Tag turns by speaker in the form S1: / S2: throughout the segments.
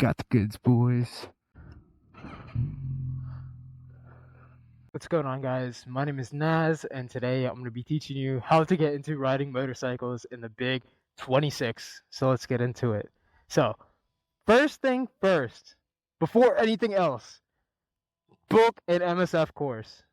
S1: Got the goods, boys. What's going on, guys? My name is Naz, and today I'm going to be teaching you how to get into riding motorcycles in the Big 26. So let's get into it. So, first thing first, before anything else, book an MSF course.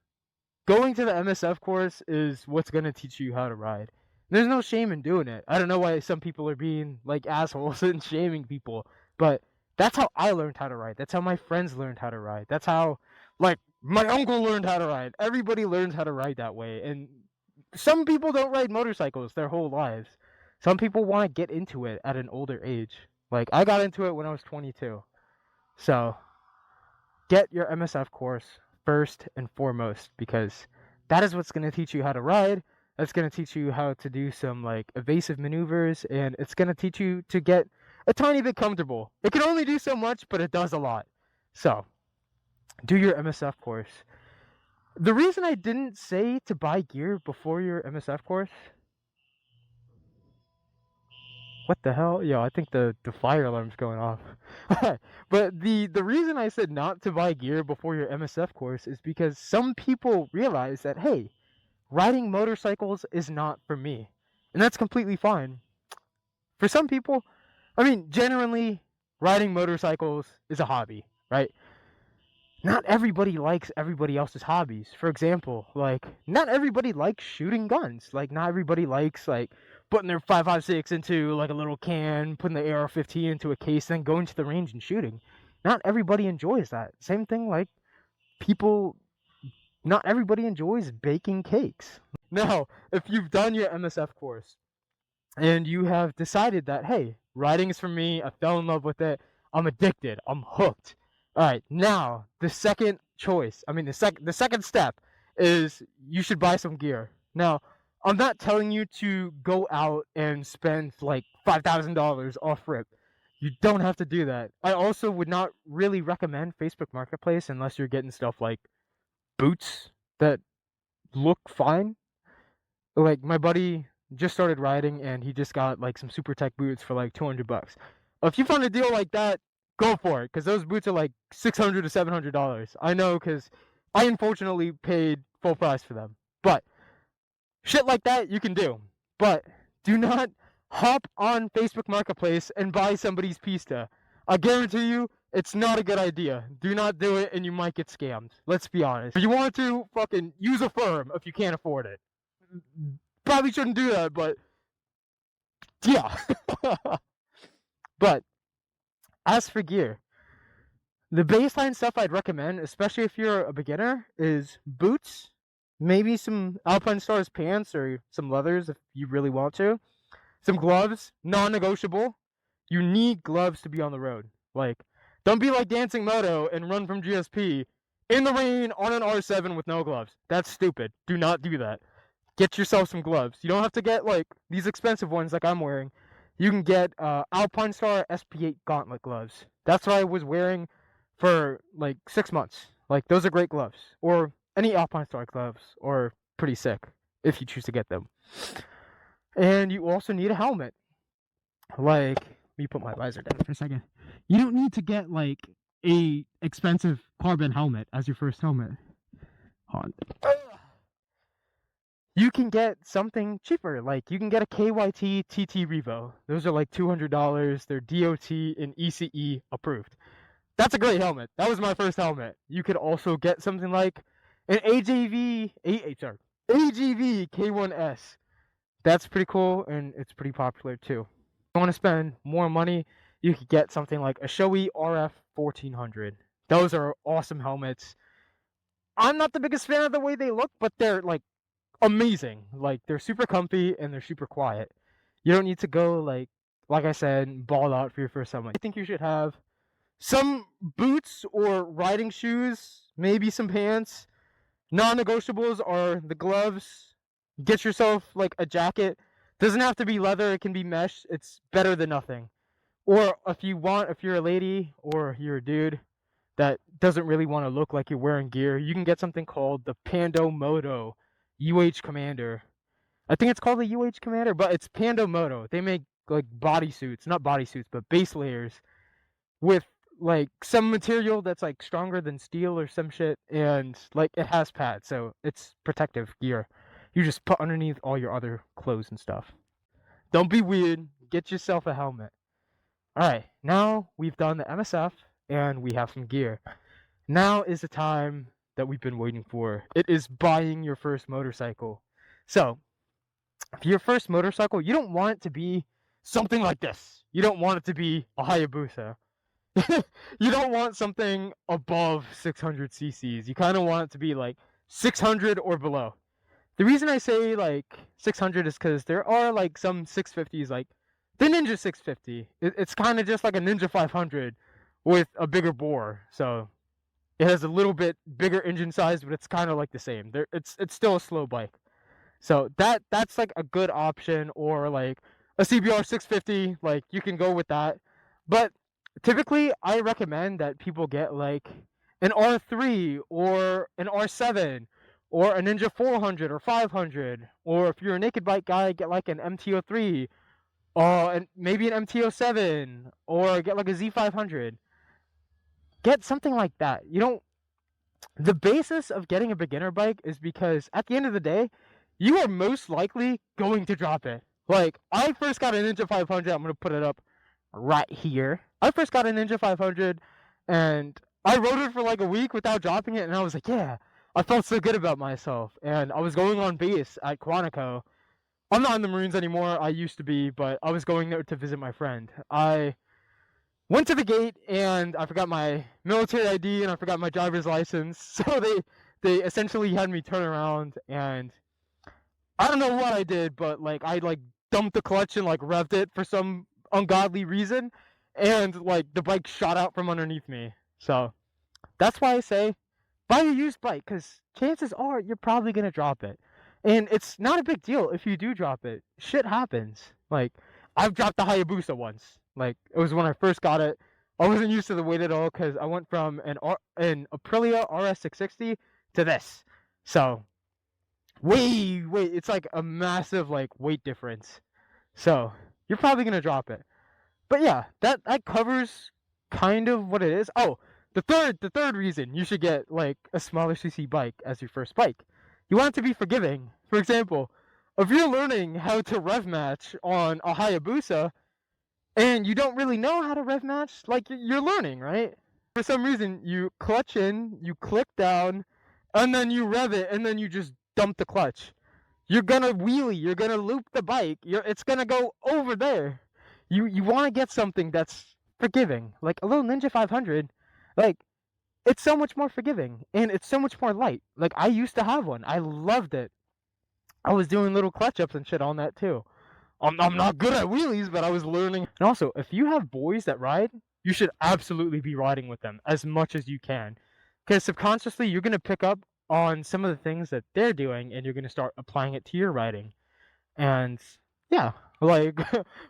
S1: Going to the MSF course is what's going to teach you how to ride. There's no shame in doing it. I don't know why some people are being like assholes and shaming people, but that's how I learned how to ride. That's how my friends learned how to ride. That's how, like, my uncle learned how to ride. Everybody learns how to ride that way. And some people don't ride motorcycles their whole lives. Some people want to get into it at an older age. Like, I got into it when I was 22. So, get your MSF course first and foremost, because that is what's going to teach you how to ride. That's going to teach you how to do some like evasive maneuvers, and it's going to teach you to get a tiny bit comfortable. It can only do so much, but it does a lot. So, do your MSF course. The reason I didn't say to buy gear before your MSF course. What the hell? Yo, I think the fire alarm's going off. But the reason I said not to buy gear before your MSF course is because some people realize that, hey, riding motorcycles is not for me. And that's completely fine. For some people, I mean, generally, riding motorcycles is a hobby, right? Not everybody likes everybody else's hobbies. For example, like, not everybody likes shooting guns. Like, not everybody likes, like, putting their 5.56 into, like, a little can, putting the AR-15 into a case, then going to the range and shooting. Not everybody enjoys that. Same thing, like, people, not everybody enjoys baking cakes. Now, if you've done your MSF course, and you have decided that, hey, riding is for me, I fell in love with it, I'm addicted, I'm hooked. All right, now the second choice, the second step is you should buy some gear. Now, I'm not telling you to go out and spend like $5,000 off rip. You don't have to do that. I also would not really recommend Facebook Marketplace unless you're getting stuff like boots that look fine. Like, my buddy just started riding and he just got like some Super Tech boots for like $200. If you find a deal like that, go for it, because those boots are like $600 to $700. I know, because I unfortunately paid full price for them. But shit like that you can do. But do not hop on Facebook Marketplace and buy somebody's pista. I guarantee you, it's not a good idea. Do not do it, and you might get scammed. Let's be honest. If you want to, fucking use a firm if you can't afford it. Probably shouldn't do that, but yeah. But as for gear, the baseline stuff I'd recommend, especially if you're a beginner, is boots, maybe some Alpinestars pants or some leathers if you really want to, some gloves, non-negotiable. You need gloves to be on the road. Like, don't be like Dancing Moto and run from GSP in the rain on an R7 with no gloves. That's stupid. Do not do that. Get yourself some gloves. You don't have to get like these expensive ones like I'm wearing. You can get Alpinestar SP8 Gauntlet gloves. That's what I was wearing for like 6 months. Like, those are great gloves. Or any Alpinestar gloves are pretty sick if you choose to get them. And you also need a helmet. Like, let me put my visor down for a second. You don't need to get like a expensive carbon helmet as your first helmet. Hold on. You can get something cheaper. Like, you can get a KYT TT Revo. Those are like $200. They're DOT and ECE approved. That's a great helmet. That was my first helmet. You could also get something like an AGV K1S. That's pretty cool, and it's pretty popular too. If you want to spend more money, you could get something like a Shoei RF 1400. Those are awesome helmets. I'm not the biggest fan of the way they look, but they're like amazing. Like, they're super comfy and they're super quiet. You don't need to go like I said, ball out for your first helmet. I think you should have some boots or riding shoes, maybe some pants. Non-negotiables are the gloves. Get yourself like a jacket. Doesn't have to be leather, it can be mesh. It's better than nothing. Or if you're a lady or you're a dude that doesn't really want to look like you're wearing gear, you can get something called the Pando Moto UH Commander. I think it's called the UH Commander, but it's Pando Moto. They make like bodysuits, not bodysuits, but base layers with like some material that's like stronger than steel or some shit, and like it has pads, so it's protective gear. You just put underneath all your other clothes and stuff. Don't be weird. Get yourself a helmet. All right, now we've done the MSF and we have some gear. Now is the time that we've been waiting for. It is buying your first motorcycle. So, for your first motorcycle, you don't want it to be something like this. You don't want it to be a Hayabusa. You don't want something above 600 cc's. You kind of want it to be like 600 or below. The reason I say like 600 is because there are like some 650s, like the Ninja 650. It's kind of just like a Ninja 500 with a bigger bore. So it has a little bit bigger engine size, but it's kind of like the same. It's still a slow bike. So that's like a good option, or like a CBR 650, like you can go with that. But typically I recommend that people get like an R3 or an R7 or a Ninja 400 or 500, or if you're a naked bike guy, get like an MT-03 and maybe an MT-07, or get like a Z500. Get something like that. You don't The basis of getting a beginner bike is because at the end of the day, you are most likely going to drop it. Like, I first got a Ninja 500, I'm going to put it up right here. I first got a Ninja 500 and I rode it for like a week without dropping it, and I was like, yeah, I felt so good about myself. And I was going on base at Quantico. I'm not in the Marines anymore, I used to be, but I was going there to visit my friend. I went to the gate and I forgot my military ID and I forgot my driver's license. So they essentially had me turn around, and I don't know what I did, but like I like dumped the clutch and like revved it for some ungodly reason, and like the bike shot out from underneath me. So that's why I say buy a used bike, because chances are you're probably gonna drop it. And it's not a big deal if you do drop it. Shit happens. Like, I've dropped the Hayabusa once. Like, it was when I first got it. I wasn't used to the weight at all because I went from an Aprilia RS660 to this. So, it's like a massive like weight difference. So, you're probably gonna drop it. But yeah, that covers kind of what it is. Oh, the third reason you should get like a smaller CC bike as your first bike. You want it to be forgiving. For example, if you're learning how to rev match on a Hayabusa and you don't really know how to rev match, like you're learning, right? For some reason, you clutch in, you click down, and then you rev it, and then you just dump the clutch. You're gonna wheelie, you're gonna loop the bike, it's gonna go over there. You want to get something that's forgiving, like a little Ninja 500. Like, it's so much more forgiving and it's so much more light. Like, I used to have one, I loved it. I was doing little clutch ups and shit on that too. I'm not good at wheelies, but I was learning. And also, if you have boys that ride, you should absolutely be riding with them as much as you can, because subconsciously you're gonna pick up on some of the things that they're doing and you're gonna start applying it to your riding. And yeah, like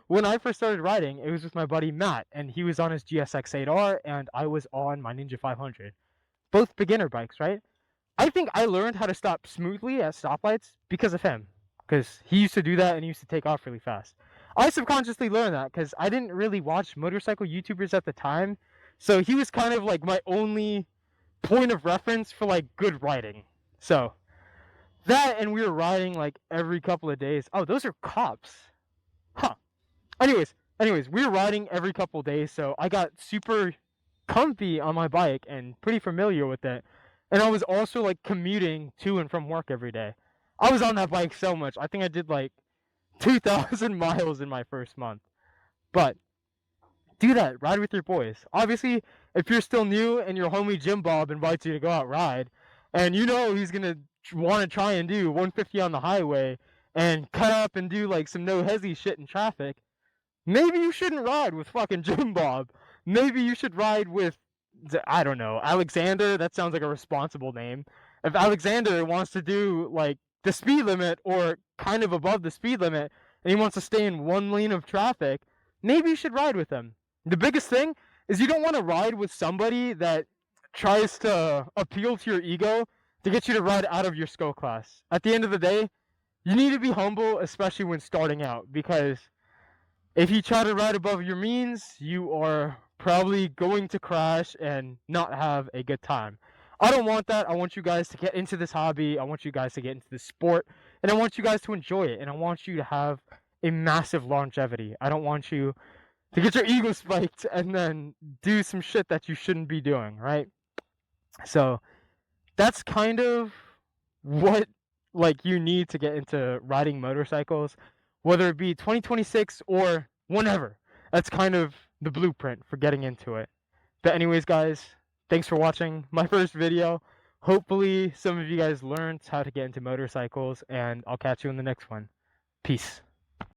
S1: when I first started riding, it was with my buddy Matt, and he was on his GSX-8R, and I was on my Ninja 500. Both beginner bikes, right? I think I learned how to stop smoothly at stoplights because of him, because he used to do that and he used to take off really fast. I subconsciously learned that because I didn't really watch motorcycle YouTubers at the time, so he was kind of like my only point of reference for like good riding. So that, and we were riding like every couple of days. Oh, those are cops. Huh. Anyways, we were riding every couple of days, so I got super comfy on my bike and pretty familiar with it. And I was also like commuting to and from work every day. I was on that bike so much. I think I did like 2,000 miles in my first month. But do that. Ride with your boys. Obviously, if you're still new and your homie Jim Bob invites you to go out ride, and you know he's gonna want to try and do 150 on the highway and cut up and do like some no hezzy shit in traffic, maybe you shouldn't ride with fucking Jim Bob. Maybe you should ride with, I don't know, Alexander. That sounds like a responsible name. If Alexander wants to do like the speed limit or kind of above the speed limit and he wants to stay in one lane of traffic, maybe you should ride with him. The biggest thing is you don't want to ride with somebody that tries to appeal to your ego to get you to ride out of your skill class. At the end of the day, you need to be humble, especially when starting out, because if you try to ride above your means, you are probably going to crash and not have a good time. I don't want that. I want you guys to get into this hobby. I want you guys to get into this sport, and I want you guys to enjoy it, and I want you to have a massive longevity. I don't want you to get your ego spiked and then do some shit that you shouldn't be doing, right? So that's kind of what like you need to get into riding motorcycles, whether it be 2026 or whenever. That's kind of the blueprint for getting into it. But anyways, guys, thanks for watching my first video. Hopefully some of you guys learned how to get into motorcycles, and I'll catch you in the next one. Peace.